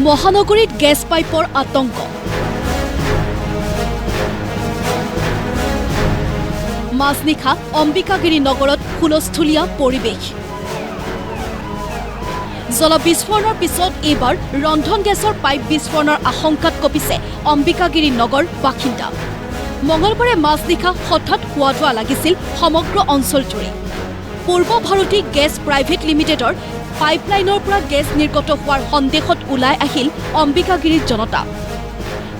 মহানগৰীত গেছ পাইপৰ আতংক। মাজনিশা অম্বিকাগিৰি নগৰত হুলস্থুলীয়া পৰিৱেশ। জলবিস্ফোৰণৰ পিছত এইবাৰ ৰন্ধন গেছৰ পাইপ বিস্ফোৰণৰ আশংকাত কঁপিছে অম্বিকাগিৰি নগৰ বাসিন্দা। মঙলবাৰে মাজনিশা হঠাৎ হোৱা লাগিছিল সমগ্ৰ অঞ্চলজুৰি। পূৰ্ব ভাৰতী গেছ প্ৰাইভেট লিমিটেডৰ পাইপলাইনৰ পৰা গেছ নিৰ্গত হোৱাৰ সন্দেহত ওলাই আহিল অম্বিকাগিৰিৰ জনতা।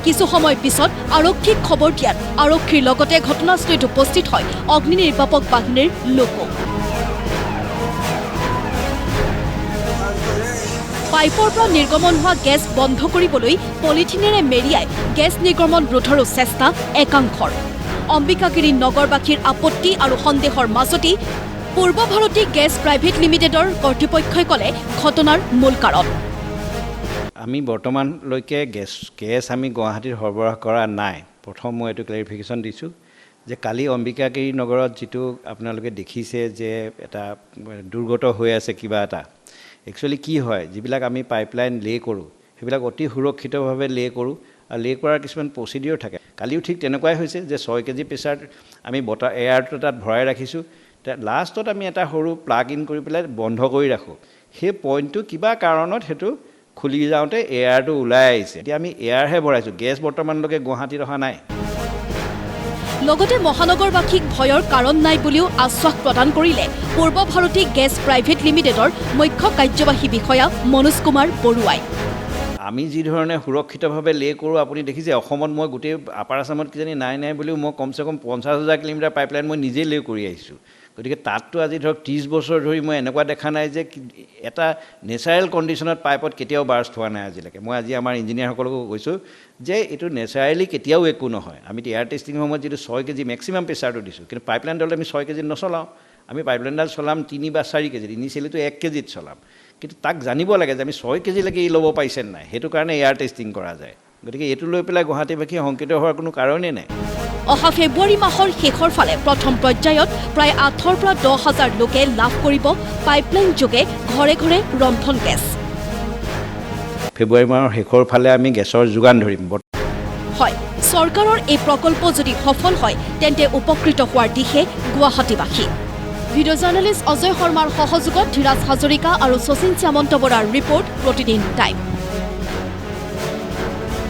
কিছু সময় পিছত আৰক্ষীক খবৰ দিয়াত আৰক্ষীৰ লগতে ঘটনাস্থলীত উপস্থিত হয় অগ্নি নিৰ্বাপক বাহিনীৰ লোকো। পাইপৰ পৰা নিৰ্গমন হোৱা গেছ বন্ধ কৰিবলৈ পলিথিনেৰে মেৰিয়াই গেছ নিৰ্গমন ৰোধৰো চেষ্টা একাংশৰ। অম্বিকাগিৰি নগৰবাসীৰ আপত্তি আৰু সন্দেহৰ মাজতেই পূৰ্ব ভাৰতী গেছ প্ৰাইভেট লিমিটেডৰ কৰ্তৃপক্ষই ক'লে ঘটনাৰ মূল কাৰণ। আমি বৰ্তমানলৈকে গেছ আমি গুৱাহাটীত সৰবৰাহ কৰা নাই। প্ৰথম মই এইটো ক্লেৰিফিকেশ্যন দিছোঁ যে কালি অম্বিকাগিৰি নগৰত যিটো আপোনালোকে দেখিছে যে এটা দুৰ্গত হৈ আছে কিবা এটা, একচুৱেলি কি হয়, যিবিলাক আমি পাইপলাইন লে কৰোঁ সেইবিলাক অতি সুৰক্ষিতভাৱে লে কৰোঁ আৰু লে কৰাৰ কিছুমান প্ৰচিডিঅ'ৰ থাকে। কালিও ঠিক তেনেকুৱাই হৈছে যে 6 কেজি প্ৰেছাৰ আমি বতাহ এয়াৰটো তাত ভৰাই ৰাখিছোঁ। লাষ্টত আমি এটা সৰু প্লাগ ইন কৰি পেলাই বন্ধ কৰি ৰাখোঁ। সেই পইণ্টটো কিবা কাৰণত সেইটো খুলি যাওঁতে এয়াৰটো ওলাই আহিছে। এতিয়া আমি এয়াৰহে ভৰাইছোঁ, গেছ বৰ্তমানলৈকে গুৱাহাটীত অহা নাই। লগতে মহানগৰবাসীক ভয়ৰ কাৰণ নাই বুলিও আশ্বাস প্ৰদান কৰিলে পূৰ্ব ভাৰতী গেছ প্ৰাইভেট লিমিটেডৰ মুখ্য কাৰ্যবাহী বিষয়া মনোজ কুমাৰ বৰুৱাই। আমি যি ধৰণে সুৰক্ষিতভাৱে লে কৰোঁ আপুনি দেখিছে, অসমত মই গোটেই আপাৰ আছামত কিজানি নাই বুলিও মই কমচে কম 50,000 কিলোমিটাৰ পাইপলাইন মই নিজেই লে কৰি আহিছোঁ। গতিকে তাততো আজি ধৰক 30 বছৰ ধৰি মই এনেকুৱা দেখা নাই যে এটা নেচাৰেল কণ্ডিশ্যনত পাইপত কেতিয়াও বাৰ্ষ্ট হোৱা নাই আজিলৈকে। মই আজি আমাৰ ইঞ্জিনিয়াৰসকলকো কৈছোঁ যে এইটো নেচাৰেলি কেতিয়াও একো নহয়। আমি এয়াৰ টেষ্টিঙৰ সময়ত যিটো 6 কেজি মেক্সিমাম প্ৰেছাৰটো দিছোঁ, কিন্তু পাইপলাইনডালত আমি 6 কেজিত নচলাওঁ। আমি পাইপলাইনডাল চলাম 3 বা 4 কেজিত, ইনিচিয়েলিটো 1 কেজিত চলাম। কিন্তু তাক জানিব লাগে যে আমি 6 কেজিলৈকে ই ল'ব পাৰিছে নাই, সেইটো কাৰণে এয়াৰ টেষ্টিং কৰা যায়। গতিকে এইটো লৈ পেলাই গুৱাহাটীবাসী শংকিত হোৱাৰ কোনো কাৰণেই নাই। অহা ফেব্ৰুৱাৰী মাহৰ শেষৰ ফালে প্ৰথম পৰ্যায়ত প্ৰায় 8,000 পৰা 10,000 লোকে লাভ কৰিব পাইপলাইন যোগে ঘৰে ঘৰে ৰন্ধন গেছ। ফেব্ৰুৱাৰী মাহৰ শেষৰ ফালে আমি গেছৰ যোগান ধৰিম। হয়, চৰকাৰৰ এই প্ৰকল্প যদি সফল হয় তেন্তে উপকৃত হোৱাৰ দিশে গুৱাহাটীবাসী। ভিডিঅ' জাৰ্নেলিষ্ট অজয় শৰ্মাৰ সহযোগত ধীৰাজ হাজৰিকা আৰু শচীন সামন্ত বৰাৰ ৰিপৰ্ট, প্ৰতিদিন টাইম।